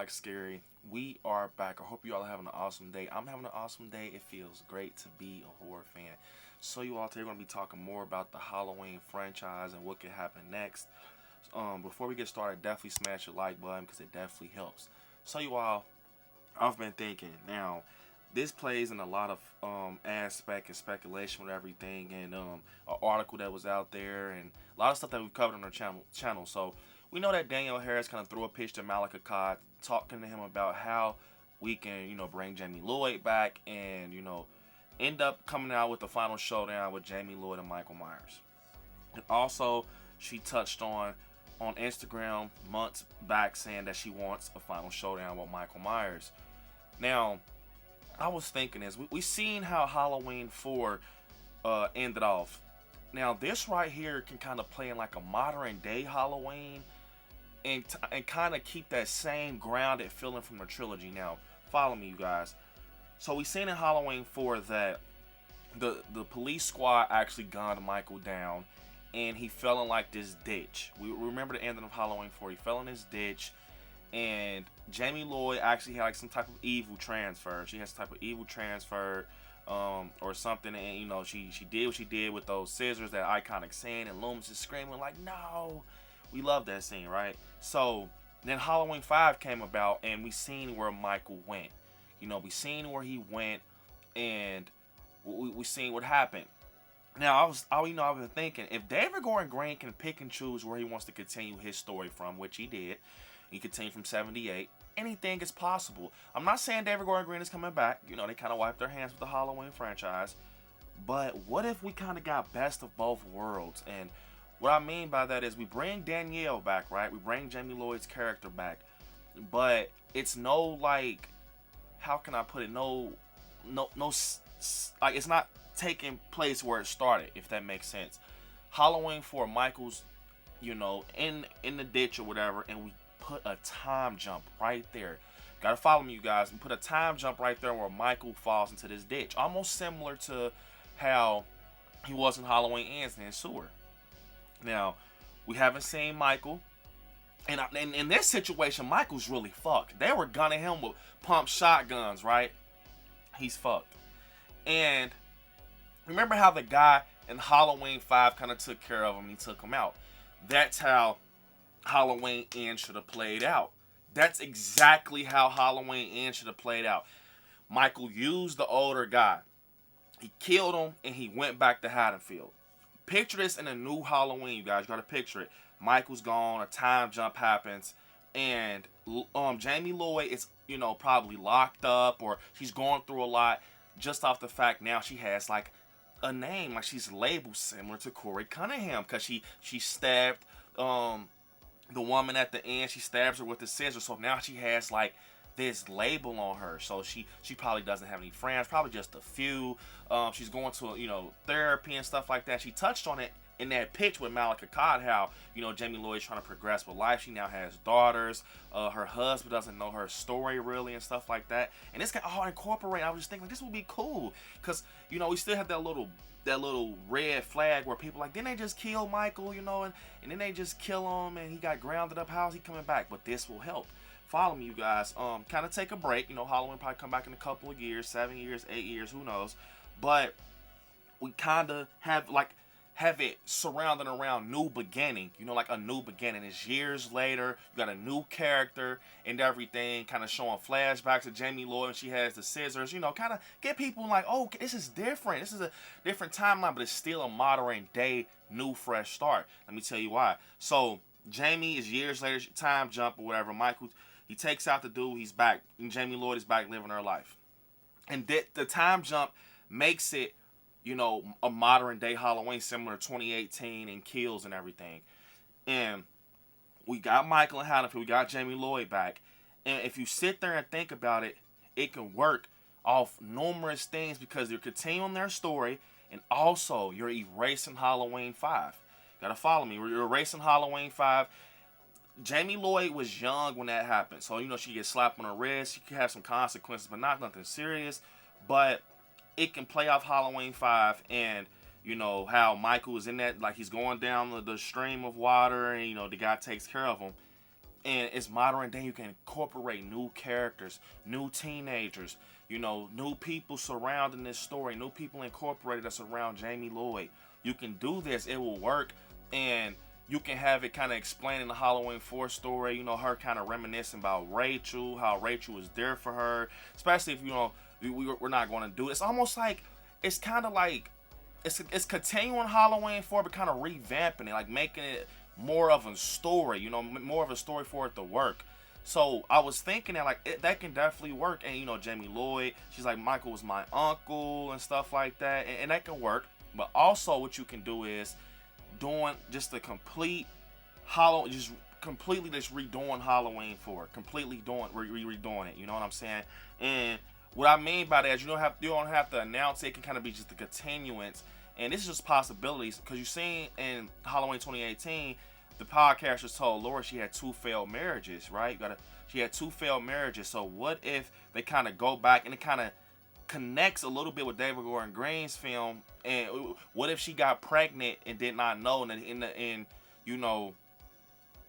Like Scary. We are back. I hope you all are having an awesome day. I'm having an awesome day. It feels great to be a horror fan. So you all today we're going to be talking more about the Halloween franchise and what could happen next. Before we get started, definitely smash the like button because it definitely helps. So you all, I've been thinking now. This plays in a lot of aspect and speculation with everything, and an article that was out there, and a lot of stuff that we've covered on our channel. So we know that Danielle Harris kind of threw a pitch to Malika Todd, talking to him about how we can, bring Jamie Lloyd back, and end up coming out with the final showdown with Jamie Lloyd and Michael Myers. And also, she touched on Instagram months back saying that she wants a final showdown with Michael Myers. Now, I was thinking is we seen how Halloween 4 ended off. Now this right here can kind of play in like a modern day Halloween and kind of keep that same grounded feeling from the trilogy. Now follow me, you guys. So we seen in Halloween 4 that the police squad actually gunned Michael down and he fell in like this ditch. We remember the ending of Halloween 4. He fell in this ditch. And Jamie Lloyd actually had like some type of evil transfer. She has some type of evil transfer, or something. And she did what she did with those scissors, that iconic scene. And Loomis is screaming like, "No!" We love that scene, right? So then Halloween 5 came about, and we seen where Michael went. We seen where he went, and we seen what happened. Now I've been thinking, if David Gordon Green can pick and choose where he wants to continue his story from, which he did. He continued from 78. Anything is possible. I'm not saying David Gordon Green is coming back. They kind of wiped their hands with the Halloween franchise. But what if we kind of got best of both worlds? And what I mean by that is we bring Danielle back, right? We bring Jamie Lloyd's character back. But it's no, like, how can I put it? Like, it's not taking place where it started, if that makes sense. Halloween 4, Michael's, in the ditch or whatever, and we put a time jump right there. Gotta follow me, you guys. We put a time jump right there where Michael falls into this ditch, almost similar to how he was in Halloween Ends in the sewer. Now, we haven't seen Michael, and in this situation, Michael's really fucked. They were gunning him with pump shotguns, right? He's fucked. And remember how the guy in Halloween 5 kind of took care of him? He took him out. That's how Halloween End should have played out. That's exactly how Halloween End should have played out. Michael used the older guy. He killed him and he went back to Haddonfield. Picture this in a new Halloween, you guys. You gotta picture it. Michael's gone, a time jump happens, and Jamie Lloyd is, probably locked up, or she's going through a lot, just off the fact now she has like a name, like she's labeled similar to Corey Cunningham, because she stabbed the woman at the end. She stabs her with the scissors, so now she has like this label on her. So she probably doesn't have any friends, probably just a few. She's going to therapy and stuff like that. She touched on it in that pitch with Malika Todd, how Jamie Lloyd's trying to progress with life. She now has daughters. Her husband doesn't know her story really and stuff like that. And this can all incorporate. I was just thinking, like, this would be cool, because we still have that little red flag where people like, didn't they just kill Michael, and then they just kill him and he got grounded up. How's he coming back? But this will help. Follow me, you guys. Kind of take a break. Halloween probably come back in a couple of years, 7 years, 8 years, who knows. But we kind of have it surrounding around new beginning, like a new beginning. It's years later, you got a new character and everything, kind of showing flashbacks of Jamie Lloyd, and she has the scissors, kind of get people like, oh, this is different. This is a different timeline, but it's still a modern day, new, fresh start. Let me tell you why. So Jamie is years later, time jump or whatever. Michael, he takes out the dude, he's back, and Jamie Lloyd is back living her life. And the time jump makes it, a modern day Halloween similar to 2018 and kills and everything. And we got Michael and Haddonfield, we got Jamie Lloyd back. And if you sit there and think about it, it can work off numerous things, because you're continuing their story, and also you're erasing Halloween 5. Gotta follow me. You're erasing Halloween 5. Jamie Lloyd was young when that happened, so she gets slapped on her wrist. She could have some consequences, but not nothing serious. But it can play off Halloween 5, and how Michael is in that, like, he's going down the stream of water, and the guy takes care of him. and it's modern day. You can incorporate new characters, new teenagers, new people surrounding this story, new people incorporated that's around Jamie Lloyd. You can do this, it will work, and you can have it kind of explaining the Halloween 4 story, her kind of reminiscing about Rachel, how Rachel was there for her, especially if, we're not going to do it. It's almost like, it's kind of like, it's continuing Halloween 4, but kind of revamping it, like making it more of a story, more of a story for it to work. So I was thinking that that can definitely work. And Jamie Lloyd, she's like, Michael was my uncle and stuff like that, and that can work. But also what you can do is doing just a complete completely just redoing Halloween 4, completely redoing it. You know what I'm saying? And what I mean by that is you don't have to announce it. It can kind of be just a continuance. And this is just possibilities, because you seen in Halloween 2018, the podcasters told Laura she had 2 failed marriages, right? She had 2 failed marriages. So what if they kind of go back and it kind of connects a little bit with David Gordon Green's film? And what if she got pregnant and did not know? And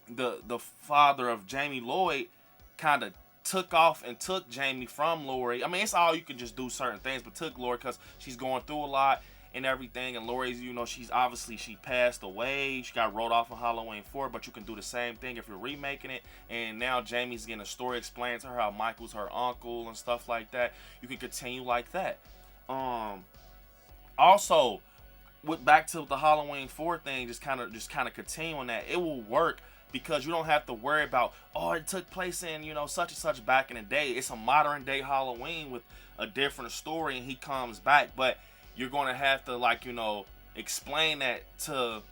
the father of Jamie Lloyd kind of took off and took Jamie from Lori. I mean, it's all you can just do certain things, but took Lori because she's going through a lot and everything. And Lori's, she passed away. She got wrote off on Halloween 4, but you can do the same thing if you're remaking it. And now Jamie's getting a story explained to her how Michael's her uncle and stuff like that. You can continue like that. Also, back to the Halloween 4 thing, just kind of continuing that, it will work. Because you don't have to worry about, it took place in, such and such back in the day. It's a modern day Halloween with a different story, and he comes back. But you're going to have to, explain that to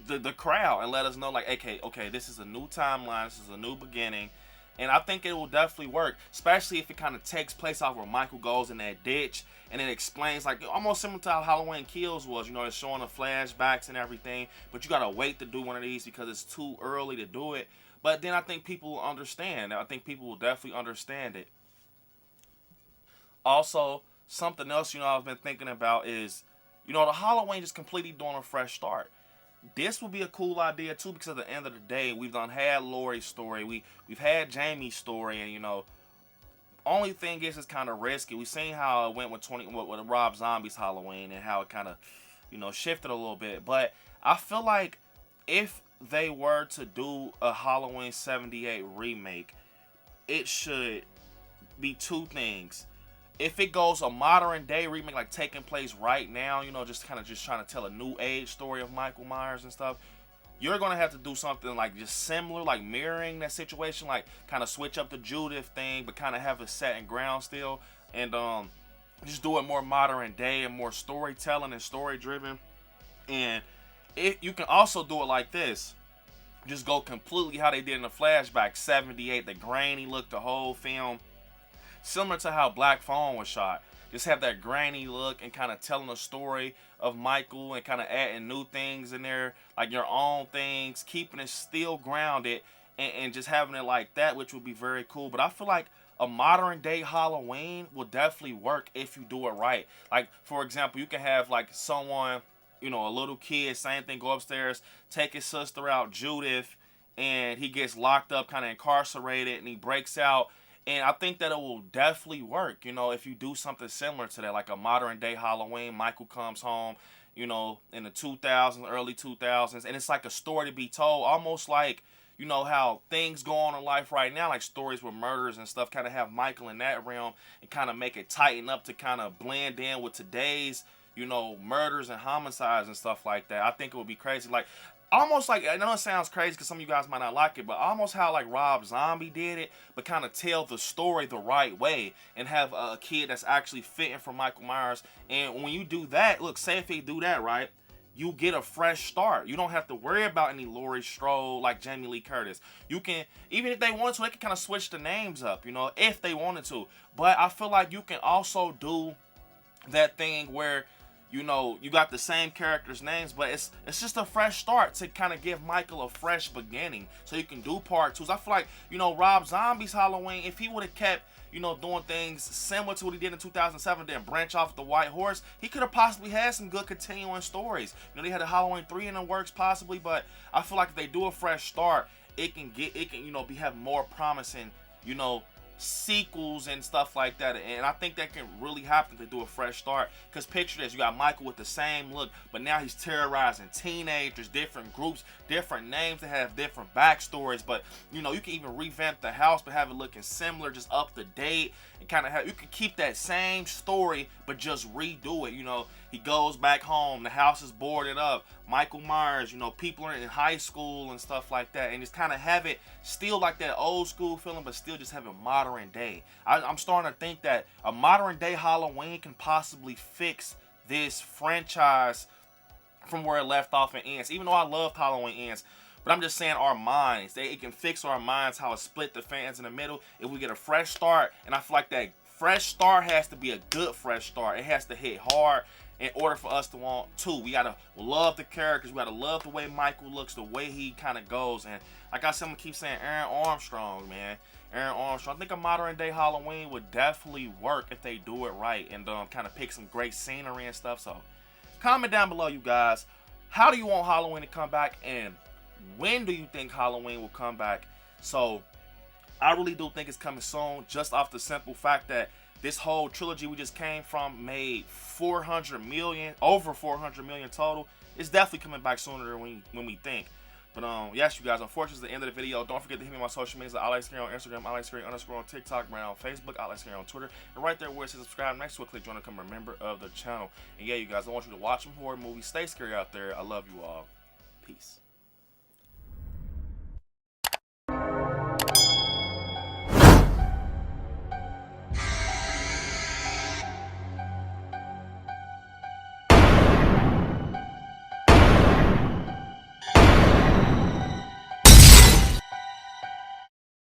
the crowd and let us know, okay, this is a new timeline. This is a new beginning. And I think it will definitely work, especially if it kind of takes place off where Michael goes in that ditch, and it explains, almost similar to how Halloween Kills was, it's showing the flashbacks and everything, but you gotta wait to do one of these because it's too early to do it. But then I think people will understand. I think people will definitely understand it. Also, something else, I've been thinking about is, the Halloween just completely doing a fresh start. This would be a cool idea too, because at the end of the day, we've done had Lori's story, we've had Jamie's story, and only thing is it's kind of risky. We've seen how it went with Rob Zombie's Halloween and how it kind of shifted a little bit. But I feel like if they were to do a Halloween 78 remake, it should be 2 things. If it goes a modern day remake, like taking place right now, just trying to tell a new age story of Michael Myers and stuff, you're going to have to do something just similar, mirroring that situation, kind of switch up the Judith thing, but kind of have it set in ground still, and just do it more modern day and more storytelling and story driven. And you can also do it like this. Just go completely how they did in the flashback, 78, the grainy look, the whole film. Similar to how Black Phone was shot. Just have that grainy look and kind of telling a story of Michael and kind of adding new things in there, your own things, keeping it still grounded and just having it like that, which would be very cool. But I feel like a modern day Halloween will definitely work if you do it right. For example, you can have someone, a little kid, same thing, go upstairs, take his sister out, Judith, and he gets locked up, kind of incarcerated, and he breaks out. And I think that it will definitely work, if you do something similar to that, like a modern day Halloween. Michael comes home, in the 2000s, early 2000s, and it's like a story to be told, almost like, how things go on in life right now, like stories with murders and stuff, kind of have Michael in that realm and kind of make it tighten up to kind of blend in with today's, murders and homicides and stuff like that. I think it would be crazy. Almost I know it sounds crazy because some of you guys might not like it, but almost how Rob Zombie did it, but kind of tell the story the right way and have a kid that's actually fitting for Michael Myers. And when you do that, look, say if they do that right, you get a fresh start. You don't have to worry about any Laurie Strode like Jamie Lee Curtis. You can, even if they wanted to, they can kind of switch the names up, if they wanted to. But I feel like you can also do that thing where you got the same characters' names, but it's just a fresh start to kind of give Michael a fresh beginning, so you can do part 2s. I feel like, Rob Zombie's Halloween, if he would have kept, doing things similar to what he did in 2007, then branch off the White Horse, he could have possibly had some good continuing stories. They had a Halloween 3 in the works possibly, but I feel like if they do a fresh start it can you know, be have more promising, you know, sequels and stuff like that. And I think that can really happen to do a fresh start. Because picture this, you got Michael with the same look, but now he's terrorizing teenagers, different groups, different names that have different backstories. But you know, you can even revamp the house but have it looking similar, just up to date, and kind of have, you can keep that same story but just redo it. You know, he goes back home, the house is boarded up, Michael Myers, you know, people are in high school and stuff like that, and just kind of have it still like that old school feeling, but still just have it modern day. I'm starting to think that a modern day Halloween can possibly fix this franchise from where it left off in Ends. Even though I loved Halloween Ends, but I'm just saying our minds, it can fix our minds, how it split the fans in the middle. If we get a fresh start, and I feel like that fresh start has to be a good fresh start. It has to hit hard in order for us to want to. We gotta love the characters. We gotta love the way Michael looks, the way he kind of goes. And like I said, I'm gonna keep saying Aaron Armstrong, man. Aaron Armstrong. I think a modern day Halloween would definitely work if they do it right and kind of pick some great scenery and stuff. So comment down below, you guys. How do you want Halloween to come back, and when do you think Halloween will come back? So I really do think it's coming soon, just off the simple fact that this whole trilogy we just came from made 400 million, over 400 million total. It's definitely coming back sooner than when we think. But yes, you guys, unfortunately, it's the end of the video. Don't forget to hit me on my social medias at ILIKESCARY on Instagram, ILIKESCARY_ on TikTok, right on Facebook, ILIKESCARY on Twitter, and right there where it says subscribe next to it, click join to become a member of the channel. And yeah, you guys, I want you to watch some horror movies. Stay scary out there. I love you all. Peace.